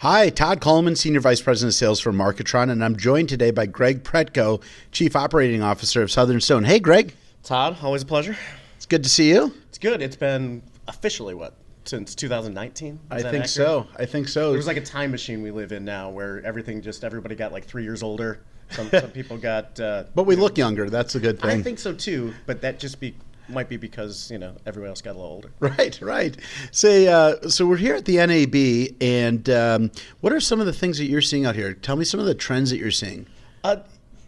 Hi, Todd Kalman, Senior Vice President of Sales for Marketron, and I'm joined today by Greg Pretko, Chief Operating Officer of Southern Stone. Hey, Greg. Todd, always a pleasure. It's good to see you. It's good. It's been officially, since 2019? I think so. It was like a time machine we live in now where everybody got like 3 years older. Some people got... but we look younger. That's a good thing. I think so too, but that just might be because, everybody else got a little older. Right. So we're here at the NAB, and what are some of the things that you're seeing out here? Tell me some of the trends that you're seeing. I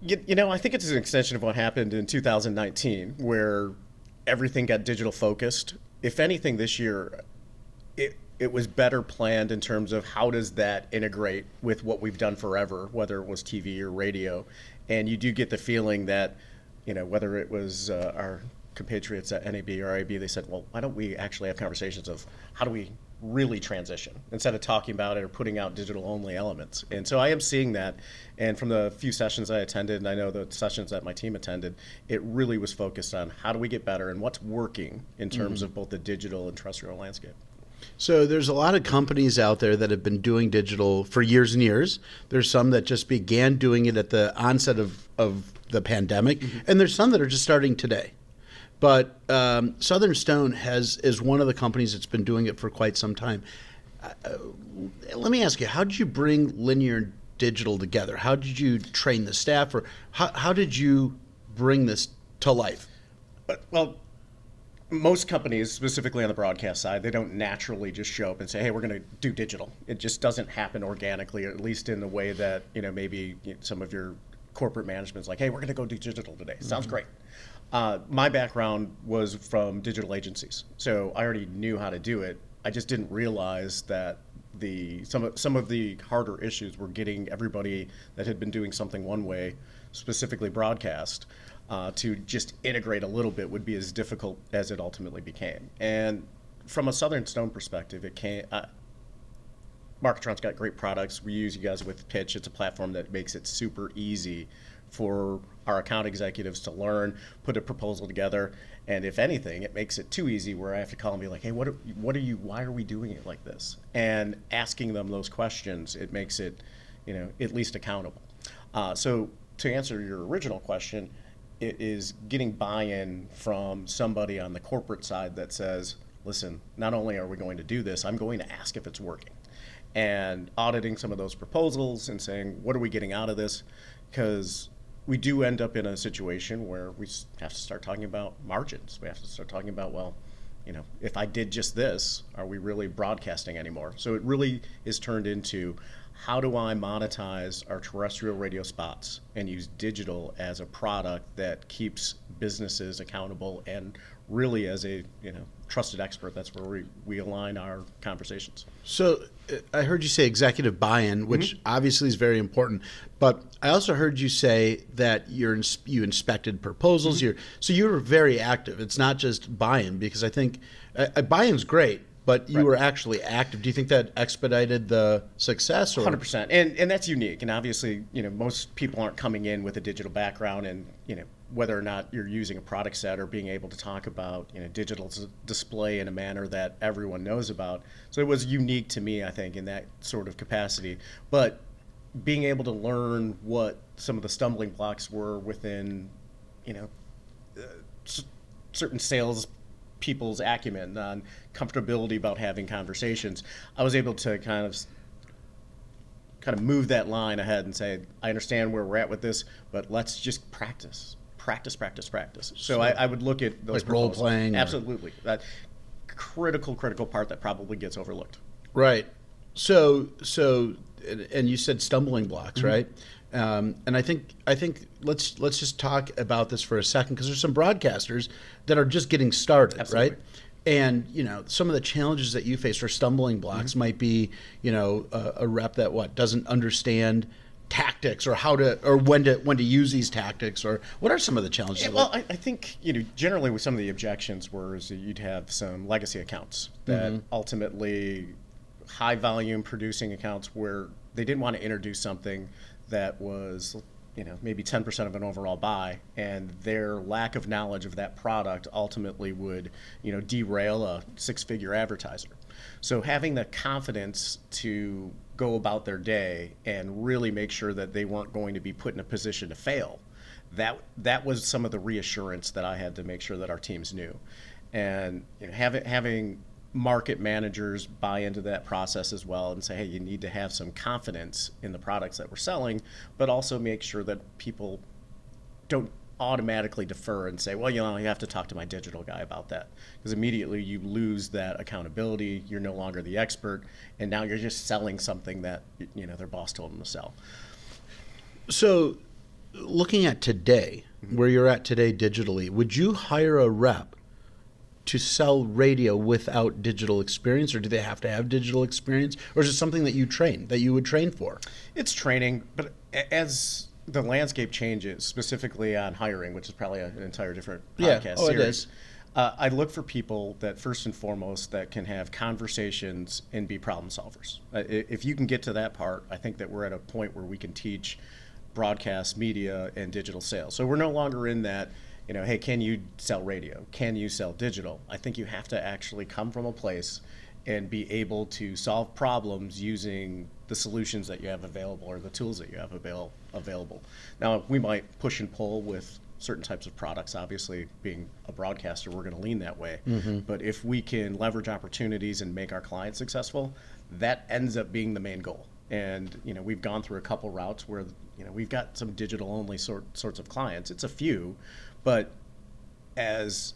think it's an extension of what happened in 2019, where everything got digital focused. If anything, this year, it was better planned in terms of how does that integrate with what we've done forever, whether it was TV or radio. And you do get the feeling that, whether it was our compatriots at NAB or IAB, they said, well, why don't we actually have conversations of how do we really transition instead of talking about it or putting out digital only elements. And so I am seeing that. And from the few sessions I attended, and I know the sessions that my team attended, it really was focused on how do we get better and what's working in terms of both the digital and terrestrial landscape. So there's a lot of companies out there that have been doing digital for years and years. There's some that just began doing it at the onset of the pandemic, and there's some that are just starting today. But Southern Stone is one of the companies that's been doing it for quite some time. Let me ask you, how did you bring linear and digital together? How did you train the staff, or how did you bring this to life? Well, most companies, specifically on the broadcast side, they don't naturally just show up and say, hey, we're going to do digital. It just doesn't happen organically, or at least in the way that maybe some of your corporate management's like, hey, we're going to go do digital today. Sounds great. My background was from digital agencies, so I already knew how to do it. I just didn't realize that some of the harder issues were getting everybody that had been doing something one way, specifically broadcast, to just integrate a little bit would be as difficult as it ultimately became. And from a Southern Stone perspective, Marketron's got great products. We use you guys with Pitch. It's a platform that makes it super easy for our account executives to learn, put a proposal together, and if anything, it makes it too easy where I have to call and be like, hey, why are we doing it like this? And asking them those questions, it makes it, at least accountable. So to answer your original question, it is getting buy-in from somebody on the corporate side that says, listen, not only are we going to do this, I'm going to ask if it's working. And auditing some of those proposals and saying, what are we getting out of this? Because we do end up in a situation where we have to start talking about margins. We have to start talking about, well, if I did just this, are we really broadcasting anymore? So it really is turned into, how do I monetize our terrestrial radio spots and use digital as a product that keeps businesses accountable, and really as a trusted expert, that's where we align our conversations. So I heard you say executive buy-in, which obviously is very important, but I also heard you say that you inspected proposals. So you were very active. It's not just buy-in, because I think buy-in's great, but you were actually active. Do you think that expedited the success? Or? 100%, and that's unique. And obviously, most people aren't coming in with a digital background, and whether or not you're using a product set or being able to talk about digital display in a manner that everyone knows about. So it was unique to me, I think, in that sort of capacity. But being able to learn what some of the stumbling blocks were within certain sales people's acumen on comfortability about having conversations, I was able to kind of move that line ahead and say, I understand where we're at with this, but let's just practice. So I would look at those like role playing. Absolutely. That critical part that probably gets overlooked. Right. So and you said stumbling blocks, right? And I think let's just talk about this for a second, because there's some broadcasters that are just getting started. Absolutely. Right? And some of the challenges that you face or stumbling blocks might be a rep that doesn't understand tactics, or when to use these tactics, or what are some of the challenges? Yeah, well, I think generally with some of the objections was that you'd have some legacy accounts that ultimately high volume producing accounts where they didn't want to introduce something that was maybe 10% of an overall buy, and their lack of knowledge of that product ultimately would, derail a six-figure advertiser. So having the confidence to go about their day and really make sure that they weren't going to be put in a position to fail, that was some of the reassurance that I had to make sure that our teams knew. And having market managers buy into that process as well and say, hey, you need to have some confidence in the products that we're selling, but also make sure that people don't automatically defer and say, well, you have to talk to my digital guy about that. Because immediately you lose that accountability, you're no longer the expert, and now you're just selling something that their boss told them to sell. So looking at today, where you're at today digitally, would you hire a rep to sell radio without digital experience, or do they have to have digital experience, or is it something that you would train for? It's training, but as the landscape changes, specifically on hiring, which is probably an entire different podcast series, it is. I look for people that first and foremost that can have conversations and be problem solvers. If you can get to that part, I think that we're at a point where we can teach broadcast, media, and digital sales. So we're no longer in that, hey, can you sell radio? Can you sell digital? I think you have to actually come from a place and be able to solve problems using the solutions that you have available or the tools that you have available. Now, we might push and pull with certain types of products. Obviously, being a broadcaster, we're going to lean that way. Mm-hmm. But if we can leverage opportunities and make our clients successful, that ends up being the main goal. And we've gone through a couple routes where we've got some digital-only sorts of clients. It's a few, but as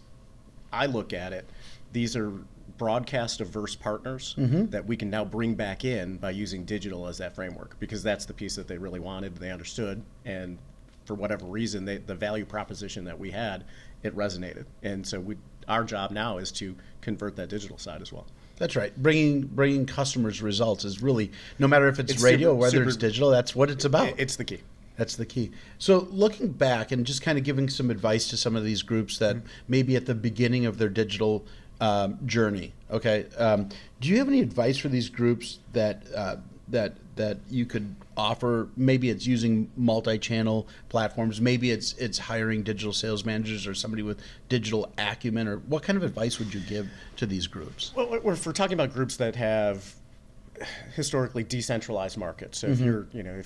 I look at it, these are broadcast-averse partners that we can now bring back in by using digital as that framework, because that's the piece that they really wanted, they understood, and for whatever reason, the value proposition that we had, it resonated. And so our job now is to convert that digital side as well. That's right. Bringing customers results is really, no matter if it's radio or whether it's digital, that's what it's about. It's the key. That's the key. So looking back and just kind of giving some advice to some of these groups that maybe at the beginning of their digital journey, okay, do you have any advice for these groups that you could offer? Maybe it's using multi-channel platforms. Maybe it's hiring digital sales managers or somebody with digital acumen. Or what kind of advice would you give to these groups? Well, if we're talking about groups that have historically decentralized markets, so if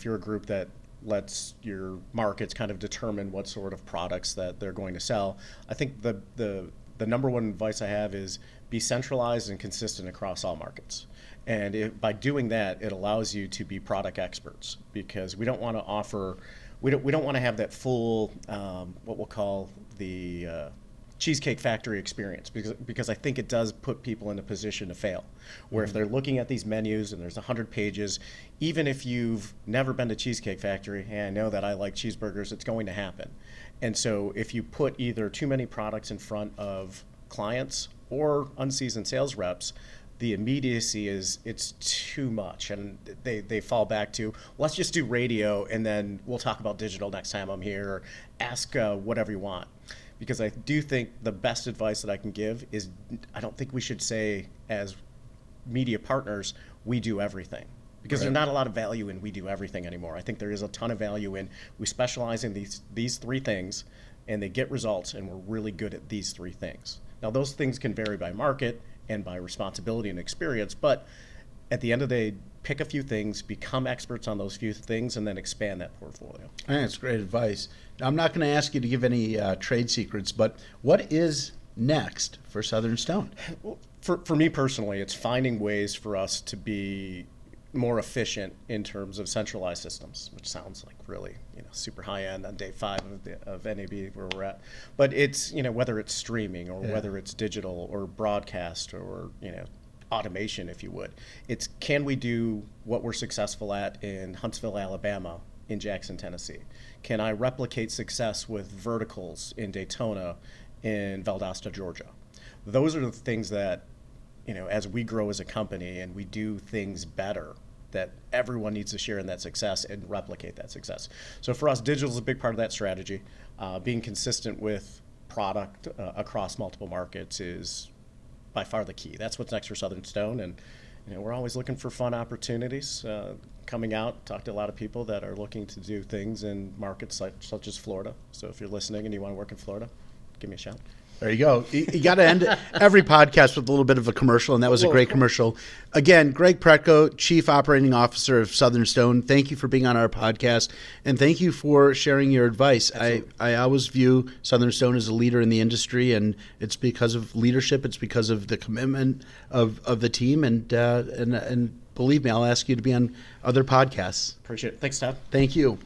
you're a group that lets your markets kind of determine what sort of products that they're going to sell, I think the number one advice I have is be centralized and consistent across all markets. And by doing that, it allows you to be product experts, because we don't want to have that full what we'll call the Cheesecake Factory experience, because I think it does put people in a position to fail, where if they're looking at these menus and there's 100 pages, even if you've never been to Cheesecake Factory, hey, I know that I like cheeseburgers, it's going to happen. And so if you put either too many products in front of clients or unseasoned sales reps, the immediacy it's too much, and they fall back to, let's just do radio and then we'll talk about digital next time I'm here, or ask whatever you want. Because I do think the best advice that I can give is, I don't think we should say as media partners, we do everything. Because there's not a lot of value in we do everything anymore. I think there is a ton of value in we specialize in these three things, and they get results, and we're really good at these three things. Now, those things can vary by market and by responsibility and experience, but at the end of the day, pick a few things, become experts on those few things, and then expand that portfolio. I think that's great advice. Now, I'm not going to ask you to give any trade secrets, but what is next for Southern Stone? Well, for me personally, it's finding ways for us to be more efficient in terms of centralized systems, which sounds like really super high end on day 5 of NAB where we're at. But it's whether it's streaming or whether it's digital or broadcast or automation, if you would. It's, can we do what we're successful at in Huntsville, Alabama, in Jackson, Tennessee? Can I replicate success with verticals in Daytona, in Valdosta, Georgia? Those are the things that, as we grow as a company and we do things better, that everyone needs to share in that success and replicate that success. So for us, digital is a big part of that strategy. Being consistent with product across multiple markets is by far the key. That's what's next for Southern Stone, and we're always looking for fun opportunities. Coming out, talk to a lot of people that are looking to do things in markets such as Florida. So if you're listening and you want to work in Florida, give me a shout. There you go. You got to end every podcast with a little bit of a commercial, and that was a great commercial. Again, Greg Pretko, Chief Operating Officer of Southern Stone, thank you for being on our podcast, and thank you for sharing your advice. I always view Southern Stone as a leader in the industry, and it's because of leadership. It's because of the commitment of the team, and believe me, I'll ask you to be on other podcasts. Appreciate it. Thanks, Todd. Thank you.